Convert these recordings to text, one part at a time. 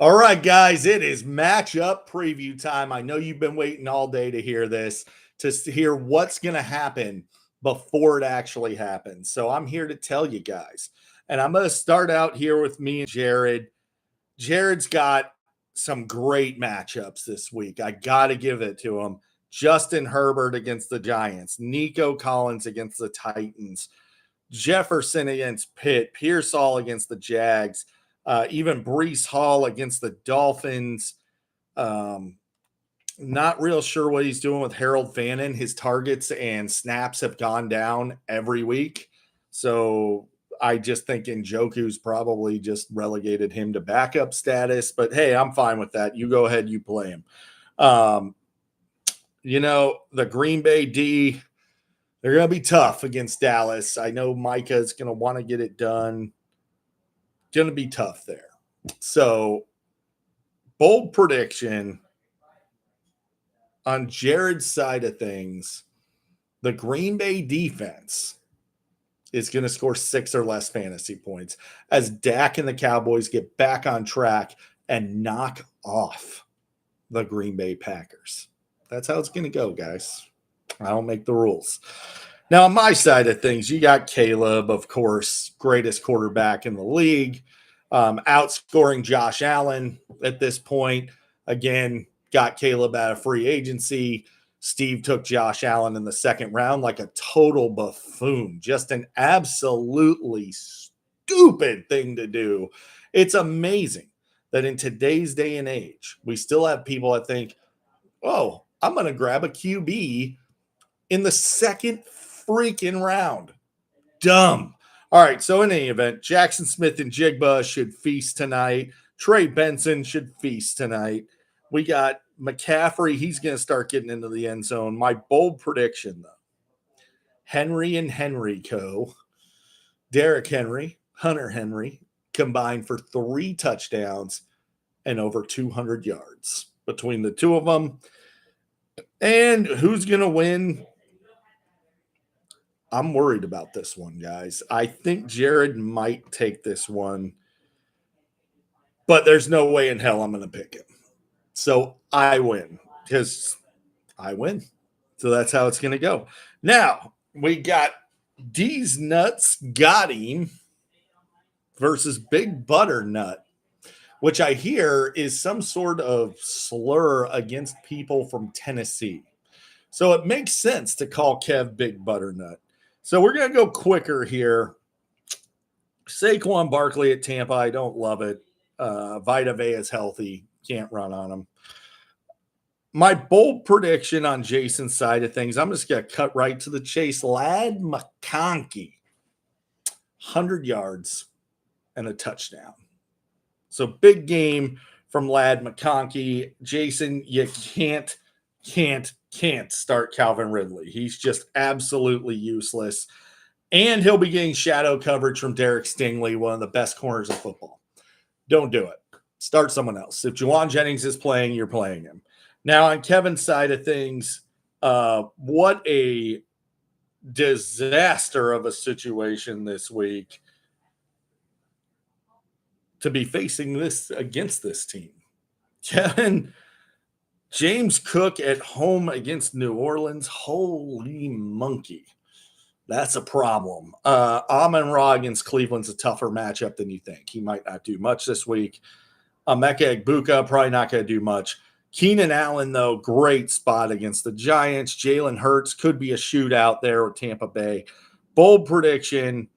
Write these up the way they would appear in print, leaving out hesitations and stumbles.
All right, guys, it is matchup preview time. I know you've been waiting all day to hear this, to hear what's going to happen before it actually happens. So I'm here to tell you guys. And I'm going to start out here with me and Jared. Jared's got some great matchups this week. I got to give it to him. Justin Herbert against the Giants, Nico Collins against the Titans, Jefferson against Pitt, Pearsall against the Jags, even Brees Hall against the Dolphins. Um, Not real sure what he's doing with Harold Fannin. His targets and snaps have gone down every week. So I just think Njoku's probably just relegated him to backup status. But hey, I'm fine with that. You go ahead, you play him. Um, the Green Bay D, they're going to be tough against Dallas. I know Micah is going to want to get it done. Going to be tough there. So, bold prediction on Jared's side of things, the Green Bay defense is going to score 6 or less fantasy points as Dak and the Cowboys get back on track and knock off the Green Bay Packers. That's how it's going to go, guys. I don't make the rules. Now, on my side of things, you got Caleb, of course, greatest quarterback in the league, outscoring Josh Allen at this point. Again, got Caleb out of free agency. Steve took Josh Allen in the second round like a total buffoon. Just an absolutely stupid thing to do. It's amazing that in today's day and age, we still have people that think, oh, I'm going to grab a QB in the second freaking round. Dumb. All right, so in any event, Jackson Smith and Jigba should feast tonight. Trey Benson should feast tonight. We got McCaffrey. He's going to start getting into the end zone. My bold prediction, though, Henry and Henry Co., Derrick Henry, Hunter Henry, combined for 3 touchdowns and over 200 yards between the two of them. And who's going to win? I'm worried about this one, guys. I think Jared might take this one, but there's no way in hell I'm going to pick him. So I win because I win. So that's how it's going to go. Now, we got D's Nuts got him versus Big Butternut, which I hear is some sort of slur against people from Tennessee. So it makes sense to call Kev Big Butternut. So we're going to go quicker here. Saquon Barkley at Tampa, I don't love it. Vita Vea is healthy. Can't run on him. My bold prediction on Jason's side of things, I'm just going to cut right to the chase. Ladd McConkey, 100 yards and a touchdown. So big game from Ladd McConkey. Jason, you can't start Calvin Ridley. He's just absolutely useless. And he'll be getting shadow coverage from Derek Stingley, one of the best corners of football. Don't do it. Start someone else. If Juwan Jennings is playing, you're playing him. Now, on Kevin's side of things, what a disaster of a situation this week to be facing this against this team. Kevin, James Cook at home against New Orleans. Holy monkey. That's a problem. Amon-Ra against Cleveland's a tougher matchup than you think. He might not do much this week. Emeka Egbuka, probably not going to do much. Keenan Allen, though, great spot against the Giants. Jalen Hurts could be a shootout there with Tampa Bay. Bold prediction.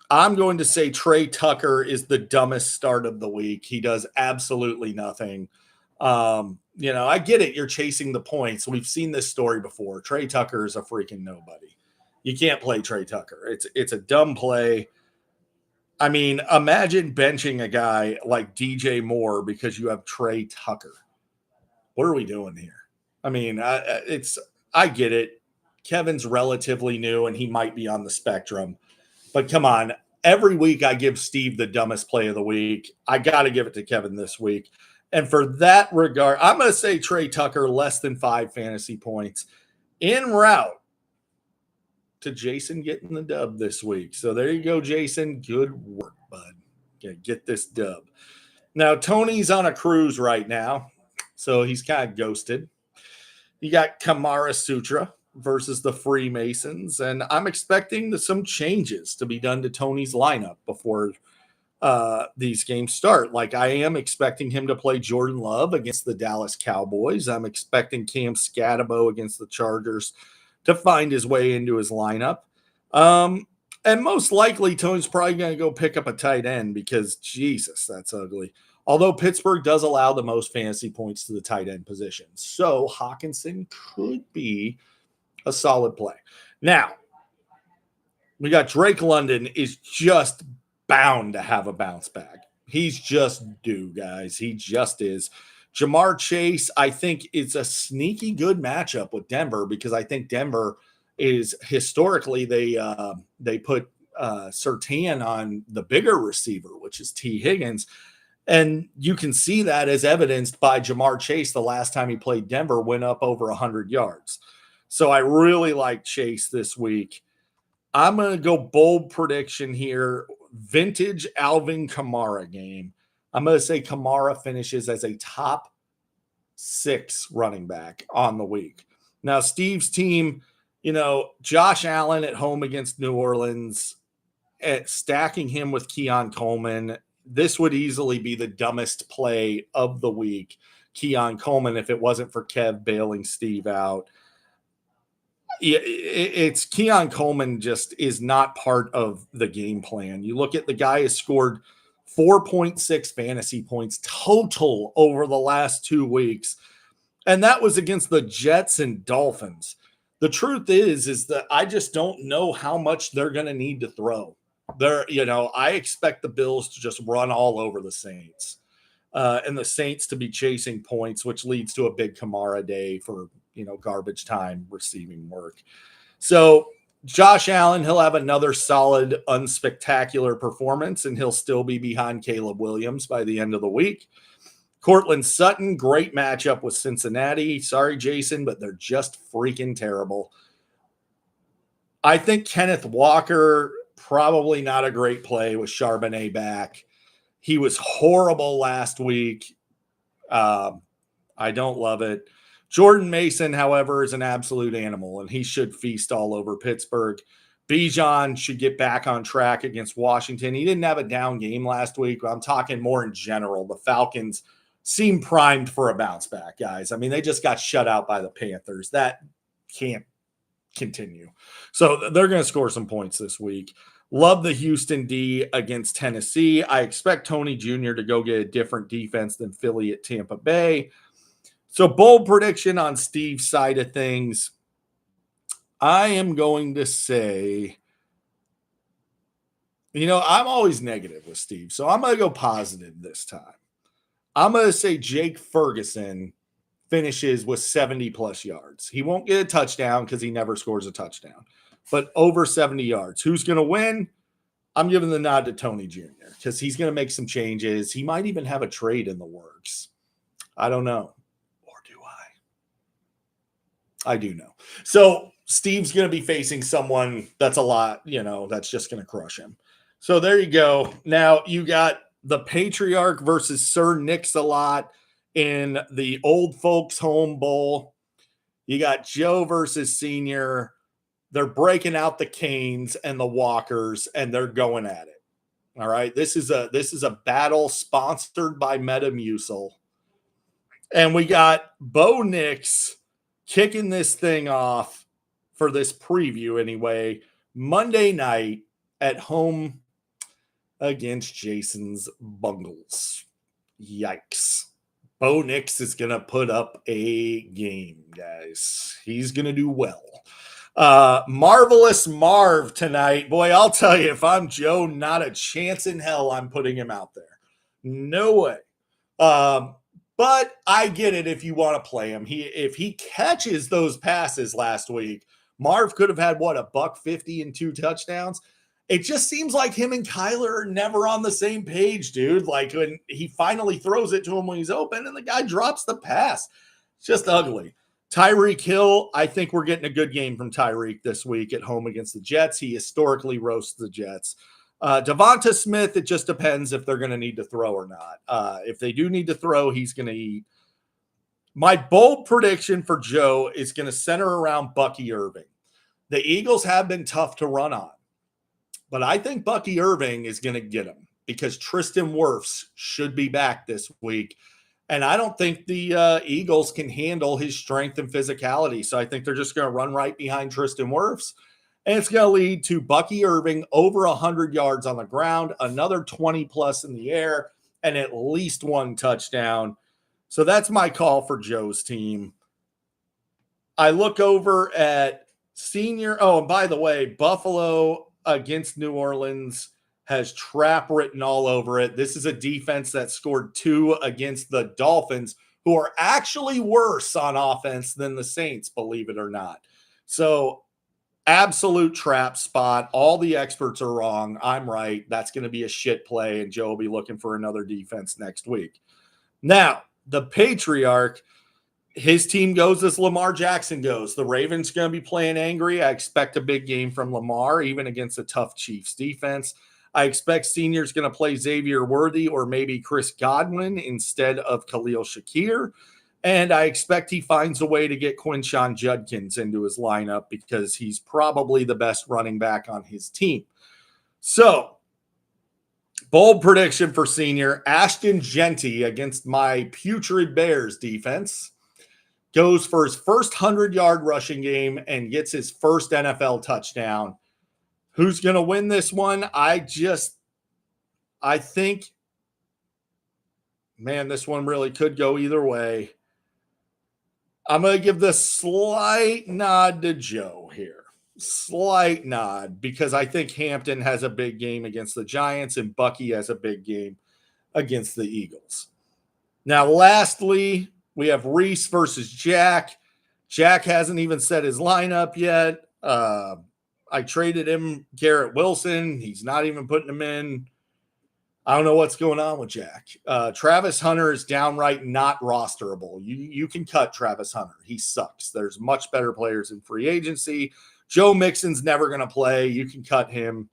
I'm going to say Trey Tucker is the dumbest start of the week. He does absolutely nothing. I get it. You're chasing the points. We've seen this story before. Trey Tucker is a freaking nobody. You can't play Trey Tucker. It's a dumb play. I mean, imagine benching a guy like DJ Moore because you have Trey Tucker. What are we doing here? I mean, I get it. Kevin's relatively new and he might be on the spectrum. But come on, every week I give Steve the dumbest play of the week. I got to give it to Kevin this week. And for that regard, I'm going to say Trey Tucker less than 5 fantasy points en route to Jason getting the dub this week. So there you go, Jason. Good work, bud. Okay, get this dub. Now, Tony's on a cruise right now, so he's kind of ghosted. You got Kamara Sutra versus the Freemasons, and I'm expecting some changes to be done to Tony's lineup before these games start. Like, I am expecting him to play Jordan Love against the Dallas Cowboys. I'm expecting Cam Scatabo against the Chargers to find his way into his lineup. And most likely, Tony's probably going to go pick up a tight end because, Jesus, that's ugly. Although Pittsburgh does allow the most fantasy points to the tight end position. So Hawkinson could be a solid play. Now, we got Drake London is just bound to have a bounce back. He's just due, guys. He just is. Jamar Chase, I think it's a sneaky good matchup with Denver because I think Denver is historically they put Surtain on the bigger receiver, which is T. Higgins. And you can see that as evidenced by Jamar Chase the last time he played Denver went up over 100 yards. So I really like Chase this week. I'm going to go bold prediction here. Vintage Alvin Kamara game. I'm going to say Kamara finishes as a top 6 running back on the week. Now, Steve's team, Josh Allen at home against New Orleans, stacking him with Keon Coleman. This would easily be the dumbest play of the week, Keon Coleman, if it wasn't for Kev bailing Steve out. It's Keon Coleman just is not part of the game plan. You look at the guy has scored 4.6 fantasy points total over the last 2 weeks. And that was against the Jets and Dolphins. The truth is that I just don't know how much they're going to need to throw. I expect the Bills to just run all over the Saints and the Saints to be chasing points, which leads to a big Kamara day for, garbage time receiving work. So Josh Allen, he'll have another solid, unspectacular performance, and he'll still be behind Caleb Williams by the end of the week. Cortland Sutton, great matchup with Cincinnati. Sorry, Jason, but they're just freaking terrible. I think Kenneth Walker, probably not a great play with Charbonnet back. He was horrible last week. I don't love it. Jordan Mason, however, is an absolute animal, and he should feast all over Pittsburgh. Bijan should get back on track against Washington. He didn't have a down game last week. I'm talking more in general. The Falcons seem primed for a bounce back, guys. I mean, they just got shut out by the Panthers. That can't continue. So they're going to score some points this week. Love the Houston D against Tennessee. I expect Tony Jr. to go get a different defense than Philly at Tampa Bay. So bold prediction on Steve's side of things. I am going to say, I'm always negative with Steve, so I'm going to go positive this time. I'm going to say Jake Ferguson finishes with 70-plus yards. He won't get a touchdown because he never scores a touchdown, but over 70 yards. Who's going to win? I'm giving the nod to Tony Jr. because he's going to make some changes. He might even have a trade in the works. I don't know. Or do I? I do know. So Steve's going to be facing someone that's a lot, that's just going to crush him. So there you go. Now you got the Patriarch versus Sir Nix-a-Lot in the Old Folks Home Bowl. You got Joe versus Senior. They're breaking out the Canes and the Walkers, and they're going at it. All right. This is a battle sponsored by Metamucil. And we got Bo Nix kicking this thing off for this preview anyway, Monday night at home against Jason's Bungles. Yikes. Bo Nix is going to put up a game, guys. He's going to do well. Marvelous Marv tonight. Boy, I'll tell you, if I'm Joe, not a chance in hell I'm putting him out there. No way. But I get it if you want to play him. If he catches those passes last week, Marv could have had, $150 and 2 touchdowns. It just seems like him and Kyler are never on the same page, dude. Like when he finally throws it to him when he's open and the guy drops the pass. It's just ugly. Tyreek Hill, I think we're getting a good game from Tyreek this week at home against the Jets. He historically roasts the Jets. Devonta Smith, it just depends if they're going to need to throw or not. If they do need to throw, he's going to eat. My bold prediction for Joe is going to center around Bucky Irving. The Eagles have been tough to run on, but I think Bucky Irving is going to get him because Tristan Wirfs should be back this week. And I don't think the Eagles can handle his strength and physicality. So I think they're just going to run right behind Tristan Wirfs. And it's going to lead to Bucky Irving over 100 yards on the ground, another 20 plus in the air, and at least one touchdown. So that's my call for Joe's team. I look over at Senior. Oh, and by the way, Buffalo against New Orleans has trap written all over it. This is a defense that scored 2 against the Dolphins, who are actually worse on offense than the Saints, believe it or not. So absolute trap spot. All the experts are wrong. I'm right. That's going to be a shit play, and Joe will be looking for another defense next week. Now, the Patriarch, his team goes as Lamar Jackson goes. The Ravens going to be playing angry. I expect a big game from Lamar, even against a tough Chiefs defense. I expect Senior's going to play Xavier Worthy or maybe Chris Godwin instead of Khalil Shakir. And I expect he finds a way to get Quinshon Judkins into his lineup because he's probably the best running back on his team. So, bold prediction for Senior. Ashton Jeanty against my putrid Bears defense goes for his first 100-yard rushing game and gets his first NFL touchdown. Who's going to win this one? I think, man, this one really could go either way. I'm going to give the slight nod to Joe here. Slight nod, because I think Hampton has a big game against the Giants and Bucky has a big game against the Eagles. Now, lastly, we have Reese versus Jack. Jack hasn't even set his lineup yet. I traded him Garrett Wilson. He's not even putting him in. I don't know what's going on with Jack. Travis Hunter is downright not rosterable. You can cut Travis Hunter. He sucks. There's much better players in free agency. Joe Mixon's never going to play. You can cut him.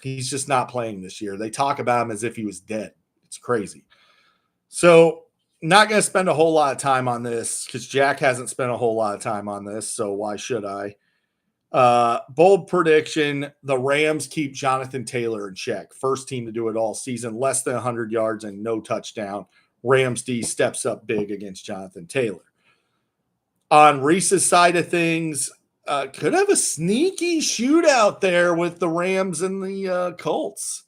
He's just not playing this year. They talk about him as if he was dead. It's crazy. So not going to spend a whole lot of time on this because Jack hasn't spent a whole lot of time on this. So why should I? Bold prediction, the Rams keep Jonathan Taylor in check. First team to do it all season, less than 100 yards and no touchdown. Rams D steps up big against Jonathan Taylor. On Reese's side of things, could have a sneaky shootout there with the Rams and the Colts.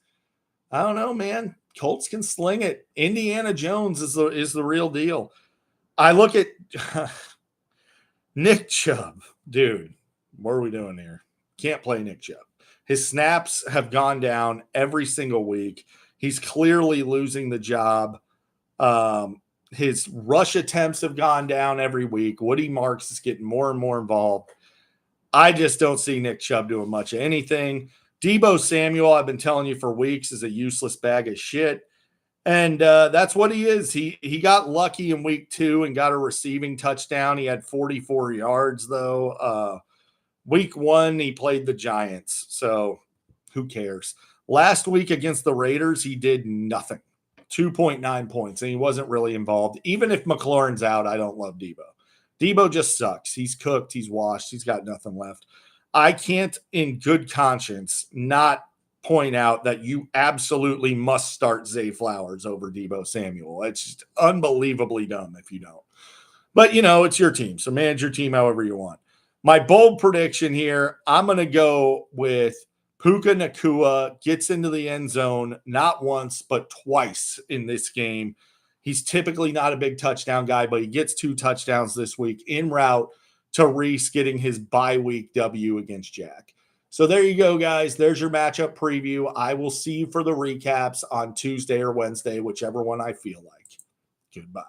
I don't know, man. Colts can sling it. Indiana Jones is the real deal. I look at Nick Chubb, dude. What are we doing here? Can't play Nick Chubb. His snaps have gone down every single week. He's clearly losing the job. His rush attempts have gone down every week. Woody Marks is getting more and more involved. I just don't see Nick Chubb doing much of anything. Deebo Samuel, I've been telling you for weeks, is a useless bag of shit. And that's what he is. He got lucky in week 2 and got a receiving touchdown. He had 44 yards, though. Week 1, he played the Giants, so who cares? Last week against the Raiders, he did nothing. 2.9 points, and he wasn't really involved. Even if McLaurin's out, I don't love Deebo. Deebo just sucks. He's cooked. He's washed. He's got nothing left. I can't, in good conscience, not point out that you absolutely must start Zay Flowers over Deebo Samuel. It's just unbelievably dumb if you don't. But, it's your team, so manage your team however you want. My bold prediction here, I'm going to go with Puka Nacua gets into the end zone not once, but twice in this game. He's typically not a big touchdown guy, but he gets 2 touchdowns this week en route to Reese getting his bye week W against Jack. So there you go, guys. There's your matchup preview. I will see you for the recaps on Tuesday or Wednesday, whichever one I feel like. Goodbye.